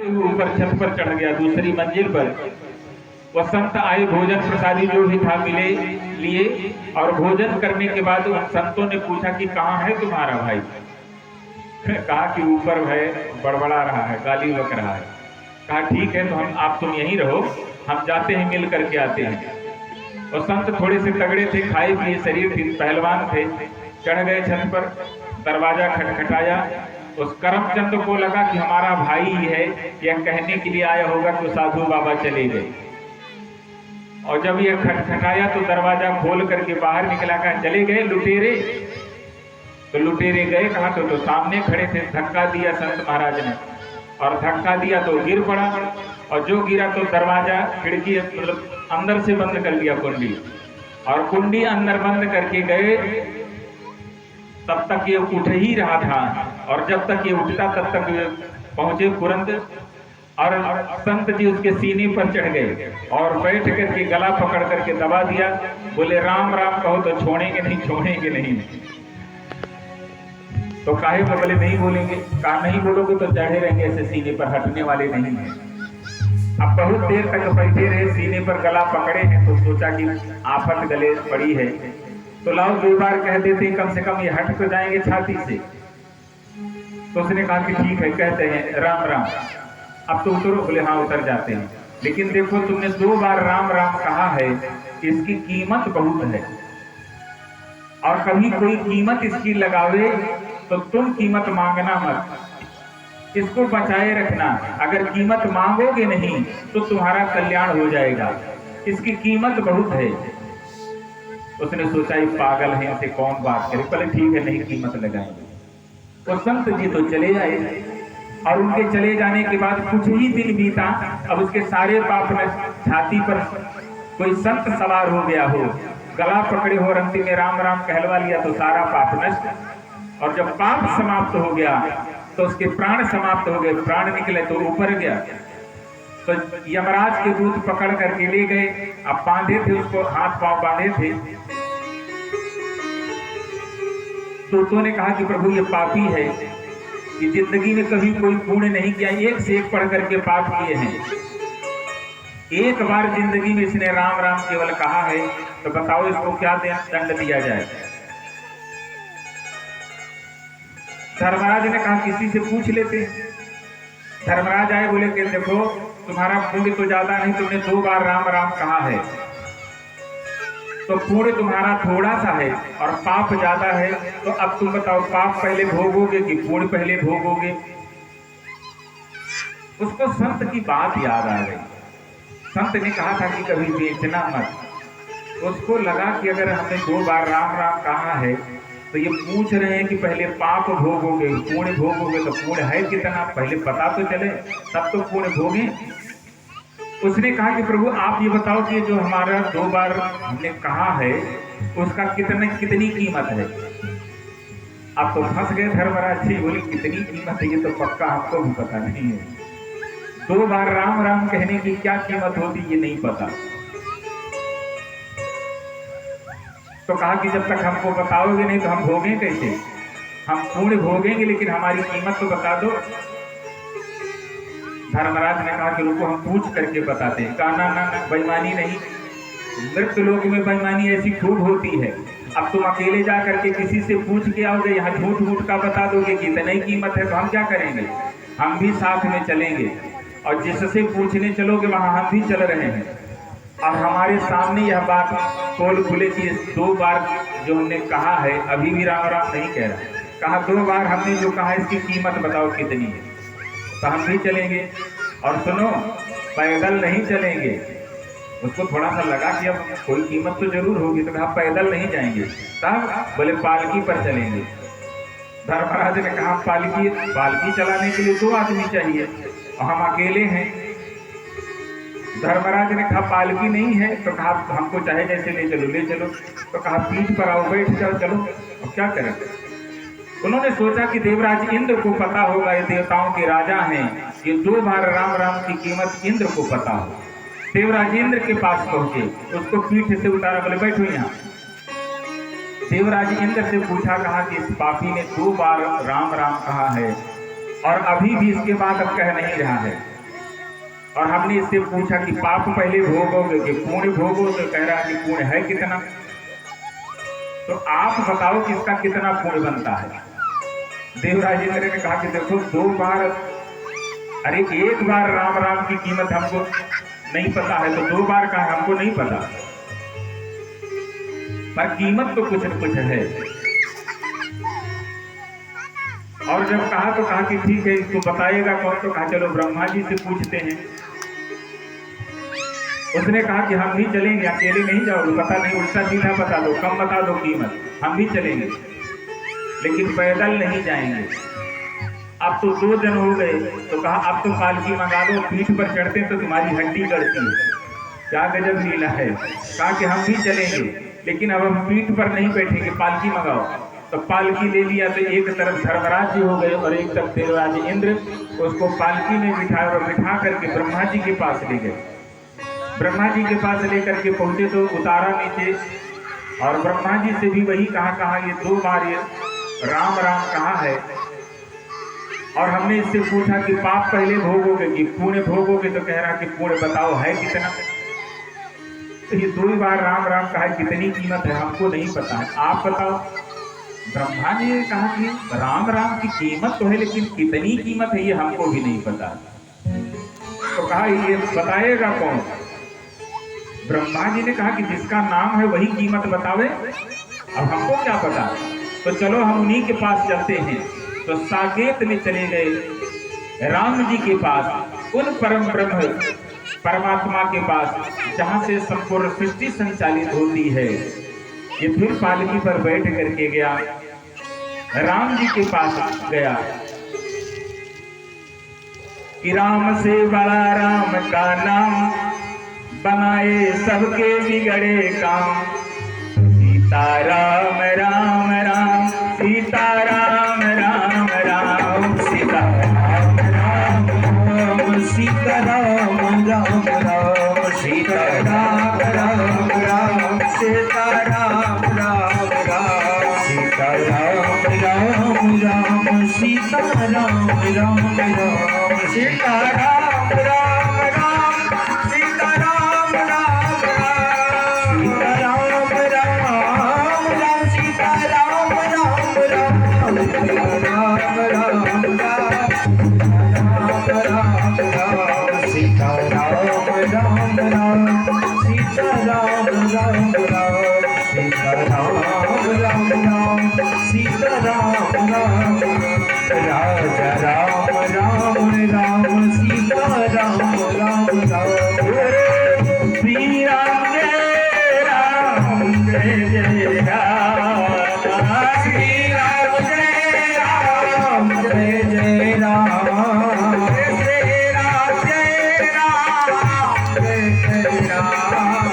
ऊपर छत पर चढ़ गया दूसरी मंजिल पर। वह संत आए, भोजन प्रसादी जो भी था मिले लिए, और भोजन करने के बाद उन संतों ने पूछा कि कहाँ है तुम्हारा भाई। कहा कि ऊपर है, बड़बड़ा रहा है, गाली बक रहा है। कहा ठीक है, तो आप तुम यहीं रहो, हम जाते हैं, मिल करके आते हैं। और संत थोड़े से तगड़े थे, खाए पिए शरीर थे, पहलवान थे। चढ़ गए छत पर, दरवाजा खटखटाया। उस करमचंद को लगा कि हमारा भाई ही है, यह कहने के लिए आया होगा कि साधु बाबा चले गए। और जब यह खटखटाया तो दरवाजा खोल करके बाहर निकला। कहा चले गए लुटेरे? तो लुटेरे गए कहा? तो सामने खड़े थे। धक्का दिया संत महाराज ने, और धक्का दिया तो गिर पड़ा, और जो गिरा तो दरवाजा खिड़की मतलब अंदर से बंद कर दिया कुंडी, और कुंडी अंदर बंद करके गए। तब तक ये उठ ही रहा था, और जब तक ये उठता तब तक पहुंचे तुरंत, और संत जी उसके सीने पर चढ़ गए और बैठ करके गला पकड़ करके दबा दिया। बोले राम राम कहो तो छोड़ेंगे नहीं, छोड़ेंगे नहीं। तो काहे में? बोले नहीं बोलेंगे। कहा नहीं बोलोगे तो चढ़े रहेंगे ऐसे सीने पर, हटने वाले नहीं है। अब बहुत देर तक बैठे रहे, सीने पर गला पकड़े हैं, तो सोचा कि आफत गले पड़ी है, तो लाओ दो बार कह देते कम से कम ये हट तो जाएंगे छाती से। तो उसने कहा कि ठीक है, कहते हैं राम राम, अब तो उतरो। बोले हाँ उतर जाते हैं। लेकिन देखो तुमने 2 बार राम राम कहा है, इसकी कीमत बहुत है, और कभी कोई कीमत इसकी लगावे तो तुम कीमत मांगना मत, इसको बचाए रखना। अगर कीमत मांगोगे नहीं तो तुम्हारा कल्याण हो जाएगा, इसकी कीमत बहुत है। उसने सोचा ये पागल है, इनसे कौन बात करे। पहले ठीक है, नहीं कीमत लगाएंगे। तो संत जी तो चले आए, और उनके चले जाने के बाद कुछ ही दिन बीता। अब उसके सारे पाप न छाती पर कोई संत सवार हो गया हो, गला पकड़े हो, अंतिम में राम राम कहलवा लिया तो सारा पाप नष्ट। और जब पाप समाप्त हो गया तो उसके प्राण समाप्त हो गए, प्राण निकले तो ऊपर गया। तो यमराज के दूत पकड़ करके ले गए। अब बांधे थे उसको, हाथ पांव बांधे थे। दूतों ने कहा कि प्रभु ये पापी है, कि जिंदगी में कभी कोई पुण्य नहीं किया, एक से एक पढ़ करके पाप किए हैं। एक बार जिंदगी में इसने राम राम केवल कहा है, तो बताओ इसको क्या दंड दिया जाए। धर्मराज ने कहा किसी से पूछ लेते। धर्मराज आए, बोले कि देखो तुम्हारा पुण्य तो ज्यादा नहीं, तुमने 2 बार राम राम कहा है, तो पुण्य तुम्हारा थोड़ा सा है और पाप ज्यादा है। तो अब तुम बताओ पाप पहले भोगोगे कि पुण्य पहले भोगोगे। उसको संत की बात याद आ गई। संत ने कहा था कि कभी बेचना मत। उसको लगा कि अगर हमने 2 बार राम राम कहा है, तो ये पूछ रहे हैं कि पहले पाप भोगोगे पुण्य भोगोगे, तो पुण्य है कितना पहले पता तो चले, तब तो पुण्य भोगे। उसने कहा कि प्रभु आप ये बताओ कि जो हमारा 2 बार हमने कहा है उसका कितनी कीमत है। अब तो फंस गए धर्मराज जी। बोले कितनी कीमत है ये तो पक्का हमको भी पता नहीं है। 2 बार राम राम कहने की क्या कीमत होती ये नहीं पता। तो कहा कि जब तक हमको बताओगे नहीं तो हम भोगें कैसे? हम पुण्य भोगेंगे लेकिन हमारी कीमत तो बता दो। धर्मराज ने कहा कि रुको हम पूछ करके बताते हैं। कहा ना ना ना, बेईमानी नहीं, मृत लोक में बेईमानी ऐसी खूब होती है। अब तुम अकेले जा करके किसी से पूछ के आओगे, यहाँ झूठ मूठ का बता दोगे कि इतनी कीमत है, तो हम क्या करेंगे? हम भी साथ में चलेंगे, और जिससे पूछने चलोगे वहां हम भी चल रहे हैं। और हमारे सामने यह बात खोल खुले कि 2 बार जो हमने कहा है, अभी भी राम राम नहीं कह रहा। कहा 2 बार हमने जो कहा इसकी कीमत बताओ कितनी है, तो हम भी चलेंगे। और सुनो पैदल नहीं चलेंगे। उसको थोड़ा सा लगा कि अब कोई कीमत तो जरूर होगी, तो कहा पैदल नहीं जाएंगे। तब बोले पालकी पर चलेंगे। धर्मराज ने कहा पालकी चलाने के लिए 2 आदमी चाहिए और हम अकेले हैं। धर्मराज ने कहा पालकी नहीं है, तो कहा हमको चाहे जैसे ले चलो ले चलो। तो कहा पीठ पर आओ, बैठ जाओ, चलो। अब क्या करें? उन्होंने सोचा कि देवराज इंद्र को पता होगा, ये देवताओं के राजा हैं, ये 2 बार राम राम की कीमत इंद्र को पता हो। देवराज इंद्र के पास पहुंचे, उसको पीठ से उतारा, बोले बैठो यहाँ। देवराज इंद्र से पूछा, कहा कि इस पापी ने 2 बार राम राम कहा है और अभी भी इसके बाद अब कह नहीं रहा है, और हमने इससे पूछा कि पाप पहले भोगोगे कि पुण्य भोगोगे, तो कह रहा कि पुण्य है कितना। तो आप बताओ कि इसका कितना पुण्य बनता है। देवराज इंद्र ने कहा कि देखो 2 बार, अरे 1 बार राम राम की कीमत हमको नहीं पता है, तो 2 बार का हमको नहीं पता, पर कीमत तो कुछ न कुछ है। और जब कहा तो कहा कि ठीक है, इसको बताएगा कौन, तो कहा चलो ब्रह्मा जी से पूछते हैं। उसने कहा कि हम भी चलेंगे, अकेले नहीं जाओगे, पता नहीं उल्टा सीधा बता दो, कम बता दो कीमत, हम भी चलेंगे, लेकिन पैदल नहीं जाएंगे। अब तो 2 जन हो गए, तो कहा अब तो पालकी मंगा लो, पीठ पर चढ़ते तो तुम्हारी हड्डी गड़ती है। क्या गजब लीला है। कहा कि हम भी चलेंगे, लेकिन अब हम पीठ पर नहीं बैठेंगे, पालकी मंगाओ। तो पालकी ले लिया, तो एक तरफ धर्मराज जी हो गए और एक तरफ देवराज इंद्र, उसको पालकी में बिठाया और बिठा करके ब्रह्मा जी के पास ले गए। ब्रह्मा जी के पास लेकर के पहुंचे तो उतारा नीचे, और ब्रह्मा जी से भी वही कहा ये 2 बार ये राम राम कहा है। और हमने इससे पूछा कि पाप पहले भोगोगे कि पुण्य भोगोगे, तो कह रहा कि पुण्य बताओ है कितना। तो ये 2 बार राम राम कहा, कितनी कीमत है हमको नहीं पता है, आप बताओ। ब्रह्मा जी ने कहा कि राम राम की कीमत तो है, लेकिन कितनी कीमत है ये हमको भी नहीं पता। तो कहा ये बताएगा कौन। ब्रह्मा जी ने कहा कि जिसका नाम है वही कीमत बतावे, अब हमको क्या पता। तो चलो हम उन्हीं के पास चलते हैं। तो साकेत में चले गए राम जी के पास, उन परम ब्रह्म परमात्मा के पास, जहां से संपूर्ण सृष्टि संचालित होती है। ये फिर पालकी पर बैठ करके गया, राम जी के पास गया कि राम से बड़ा राम का नाम, बनाए सबके बिगड़े काम। सीता राम राम राम, सीता राम राम राम, सीता राम राम राम, सीता राम राम राम, सीता राम राम राम, सीता राम राम राम, सीता राम राम राम, सीता राम राम राम, सीता राम राम राम, सीता राम राम राम, सीता राम राम राम, सीता राम राम राम, राम राम राम, राम राम, सीता राम राम राम, सीता राम राम राम, सीता राम राम राम, सीता राम राम, राजा राम राम राम, सीता राम राम राम, श्री राम जय राम, जय जय राम, श्री राम जय राम, जय जय राम, श्री राम जय राम, जय जय राम,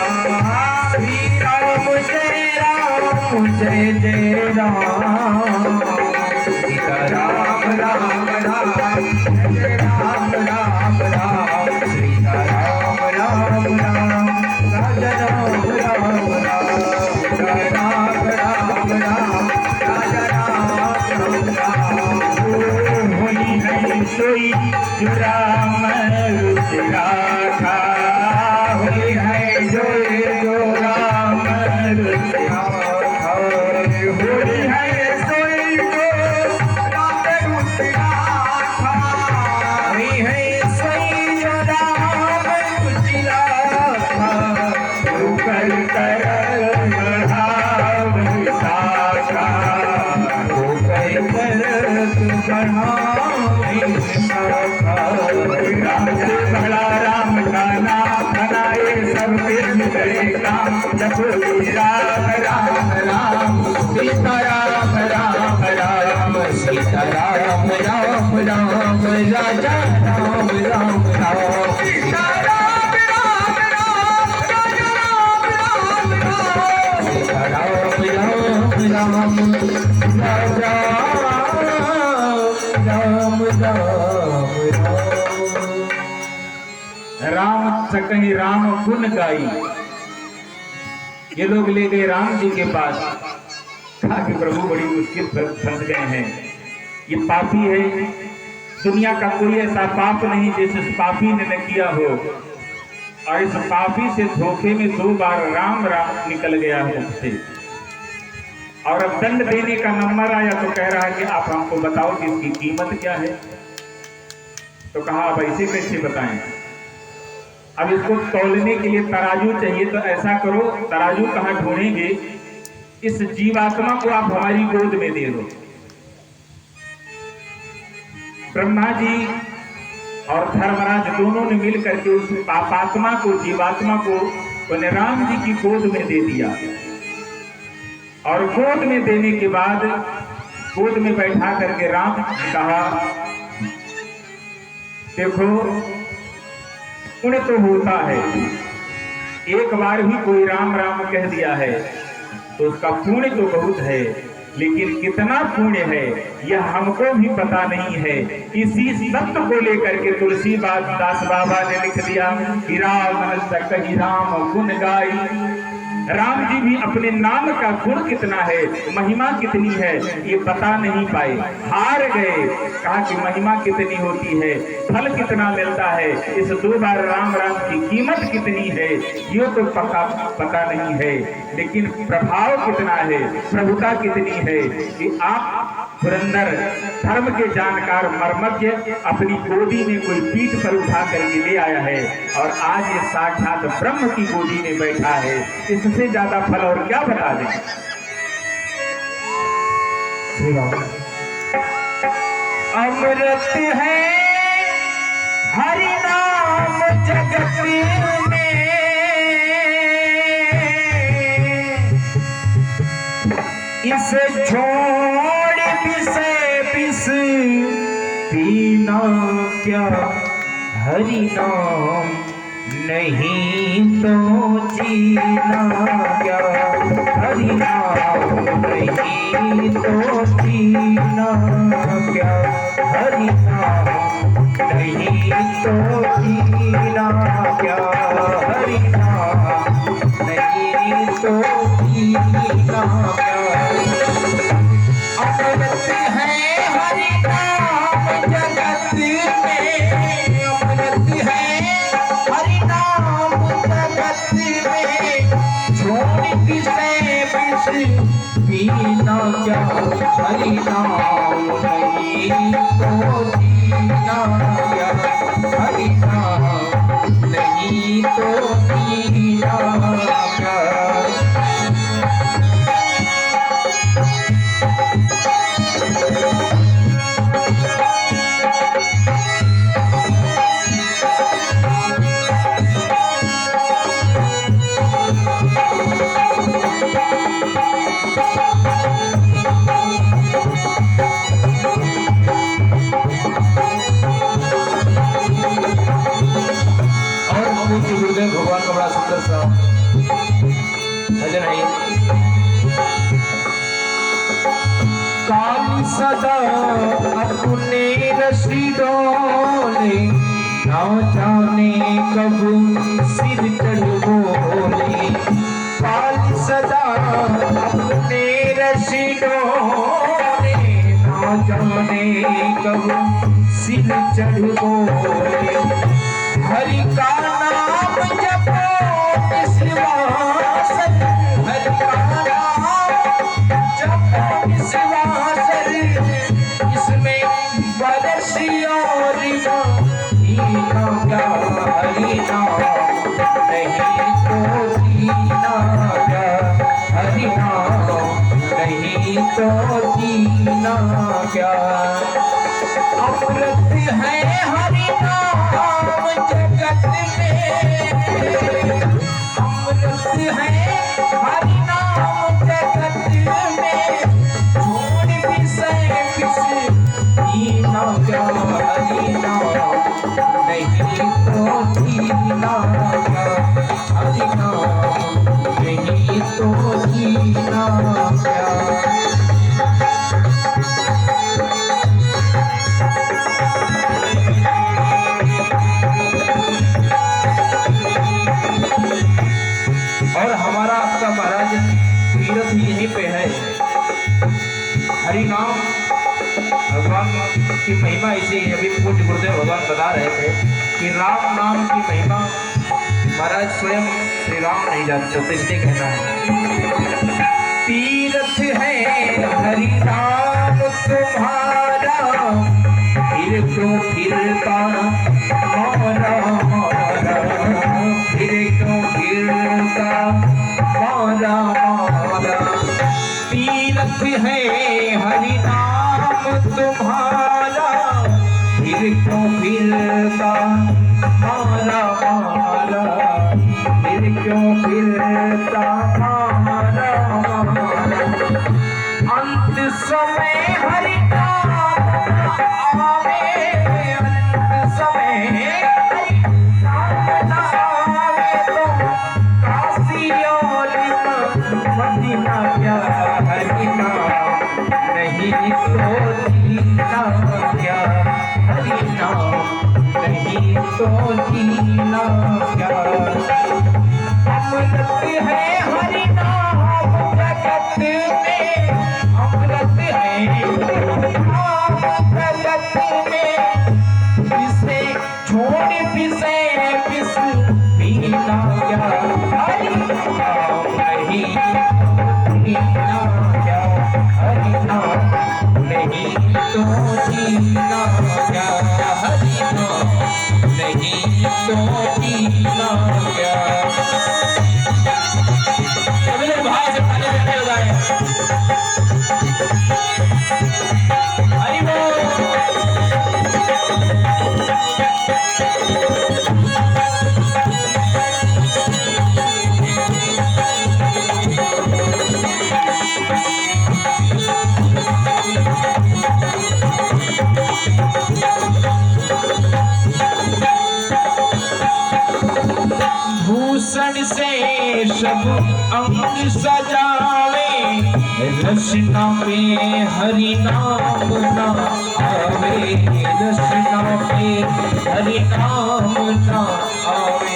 श्री राम जय राम, जय जय राम, सीता राम राम राम, जय राम राम राम, सीता राम राम राम, राजा राम राम राम, सीता राम राम राम, राजा राम राम। होली है सोई जो राम रुचि राखा, होली है सोई जो राम रुचि राखा, होली है सोई जो राम रुचि राखा, होली है सोई जो राम रुचि राखा, कर कर बढ़ाव साखा, कर बढ़ाव साखा, राम से बड़ा राम का नाम, बनाए सबके बिगड़े काम, जपो राम राम राम, सीता राम राम राम, सीता राम राम राम, राजा राम राम राम, सीता राम राम राम, राजा राम राम राम, सीता राम राम राम, राजा राम राम राम। राम सकहि राम गुण गाई। ये लोग ले गए राम जी के पास, कहा कि प्रभु बड़ी मुश्किल फंस गए हैं, ये पापी है, दुनिया का कोई ऐसा पाप नहीं जिस पापी ने न किया हो, और इस पापी से धोखे में 2 बार राम राम निकल गया है मुझसे। और अब दंड देने का नंबर आया तो कह रहा है कि आप हमको बताओ कि इसकी कीमत क्या है। तो कहा अब ऐसे कैसे बताएं, अब इसको तौलने के लिए तराजू चाहिए। तो ऐसा करो, तराजू कहाँ ढूंढेंगे, इस जीवात्मा को आप हमारी गोद में दे दो। ब्रह्मा जी और धर्मराज दोनों ने मिल करके उस पापात्मा को, जीवात्मा को उन्हें राम जी की गोद में दे दिया। और गोद में देने के बाद गोद में बैठा करके राम ने कहा, देखो पुण्य तो होता है, एक बार भी कोई राम राम कह दिया है तो उसका पुण्य तो बहुत है, लेकिन कितना पुण्य है यह हमको भी पता नहीं है। इसी सत्य को लेकर के तुलसीदास बाबा ने लिख दिया कि राम कही राम गुण गाई। राम जी भी अपने नाम का गुण कितना है, महिमा कितनी है, ये बता नहीं पाए, हार गए। कहा कि महिमा कितनी होती है, फल कितना मिलता है, इस 2 बार राम राम की कीमत कितनी है, ये तो पता नहीं है, लेकिन प्रभाव कितना है, प्रभुता कितनी है कि आप पुरंदर धर्म के जानकार मर्मज्ञ अपनी गोदी में कोई पीठ पर उठा करके ले आया है, और आज ये साक्षात ब्रह्म की गोदी में बैठा है। इससे ज्यादा फल और क्या बता दें। अमृत है हरि नाम जगत में, इसे छोड़ विष पीना क्या, हरि नाम नहीं तो जीना क्या, हरि नाम नहीं तो जीना क्या, हरि नाम नहीं तो जीना क्या, हरि नाम नहीं तो जीना क्या। अमृत है हरि नाम जगत में, अमृत है हरि नाम जगत में, छोड़ विष पीना क्या, हरि नाम नहीं तो जीना क्या, हरि नाम नहीं तो जीना क्या। गुरुदेव भगवान का बड़ा सुंदर सा भजन है। काली सदा अपने रसी डोले, ना जाने कब सिर चढ़ बोले। काली सदा अपने रसी डोले, ना जाने कब सिर चढ़ बोले। हरि का नाम जपो विश्वासर, हरि का नाम जपो विश्वासर, इसमें बरसी और हीना क्या, हरि नाम नहीं तो जीना क्या, हरि नाम नहीं तो जीना क्या। अमृत है हरि नाम जगत में, अमृत है हरि नाम जगत में, छोड़ विष पीना क्या, हरि नाम नहीं तो जीना क्या, हरि नाम नहीं तो जीना क्या। और हमारा आपका महाराज तीर्थ यहीं पे है। हरि नाम भगवान इसकी महिमा इसी है। अभी पूज्य गुरुदेव भगवान बता रहे थे कि राम नाम की महिमा महाराज स्वयं श्री राम नहीं जानते, तो इसलिए कहना है तीर्थ है हरि नाम तुम्हारा, फिर क्यों फिरता मारा मारा, फिर क्यों फिरता मारा मारा। तीर्थ है हरि नाम तुम्हारा, फिर क्यों फिरता मारा मारा, फिर क्यों फिरता मारा मारा। अंत समय हरि नाम आवे, अंत समय हरि नाम आवे, तो काशी और मदीना क्या हरि नाम नहीं तो जीना क्या, हरि नाम नहीं तो जीना क्या। अमृत है हरि नाम जगत में, अमृत है नाम जगत में, इसे छोड़ पिसे पिस पीना क्या, हरि नाम नहीं जीना क्या, हरि नाम नहीं तो जीना क्या, हरि नाम नहीं तो जीना क्या। सभी लोग भाव से ताली बजाते हुए गाएं। हरि बोल। भूषण से सब अंग सजावे, रचना में हरि नाम ना आवे, रचना में हरि नाम ना आवे।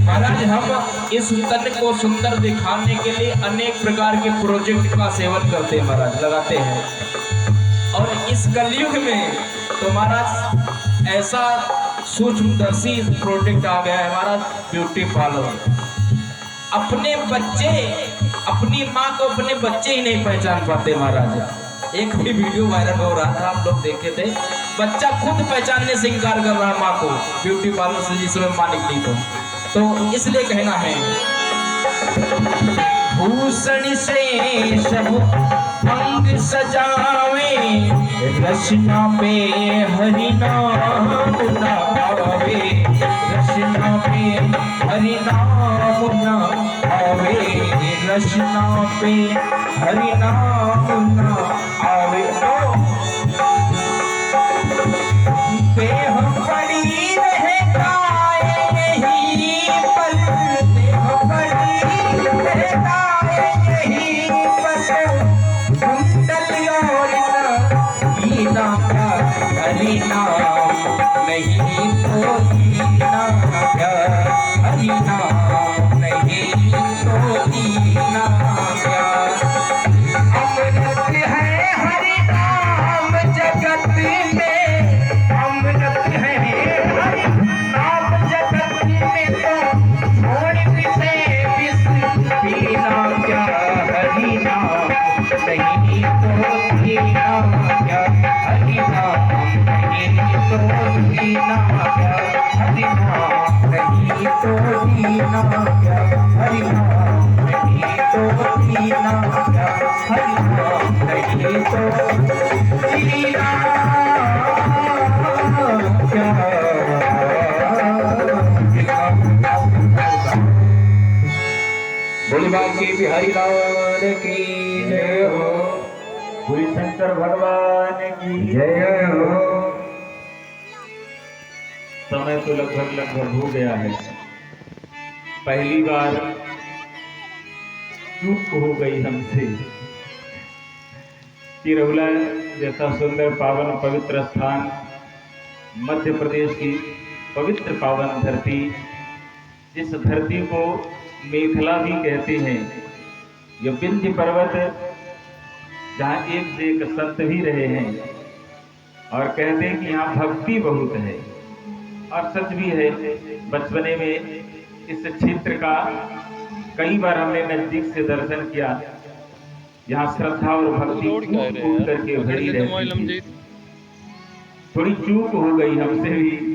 महाराज हम इस तन को सुंदर दिखाने के लिए अनेक प्रकार के प्रोजेक्ट का सेवन करते हैं महाराज, लगाते हैं। और इस कलयुग में तो महाराज ऐसा सूक्ष्मदर्शी प्रोजेक्ट आ गया है महाराज, ब्यूटी पार्लर। अपने बच्चे, अपनी माँ को अपने बच्चे ही नहीं पहचान पाते महाराज। एक भी वीडियो वायरल हो रहा था, आप लोग देखे थे, बच्चा खुद पहचानने से इंकार कर रहा है माँ को, ब्यूटी पार्लर से जिसमें माँ निकली तो इसलिए कहना है भूषण से सब अंग सजावे, रचना पे हरि नाम ना आवे, रचना पे हरि नाम ना आवे, रचना पे हरि नाम ना आवे। देह पड़ी रहे गाए यही पल, देह पड़ी रहे गाए यही पल, कुंडल और हीना क्या हरि नाम नहीं तो हीना क्या, हरि नाम नहीं तो हीना क्या। अमृत है हरि नाम जगत में, अमृत है हरि नाम जगत में, तो छोड़ पिसे पिस पीना क्या, हरि नाम नहीं तो जीना क्या, हरि नाम नहीं तो जीना क्या, हरि नाम नहीं तो जीना क्या, हरि नाम नहीं तो जीना क्या, हरि नाम नहीं तो जीना क्या। बोली बात की बिहारी लाल की जय हो, श्री शंकर भगवान की जय हो। समय तो लगभग हो गया है। पहली बार चूक हो गई हमसे कि रहुला जैसा सुंदर पावन पवित्र स्थान, मध्य प्रदेश की पवित्र पावन धरती, जिस धरती को मेखला भी कहते हैं, यह विंध्य पर्वत जहाँ एक से एक संत भी रहे हैं, और कहते हैं कि यहाँ भक्ति बहुत है, और सच भी है। बचपने में इस क्षेत्र का कई बार हमने नजदीक से दर्शन किया। यहाँ श्रद्धा और भक्ति कूट कूट करके भरी रहती थी। थोड़ी चूक हो गई हमसे भी,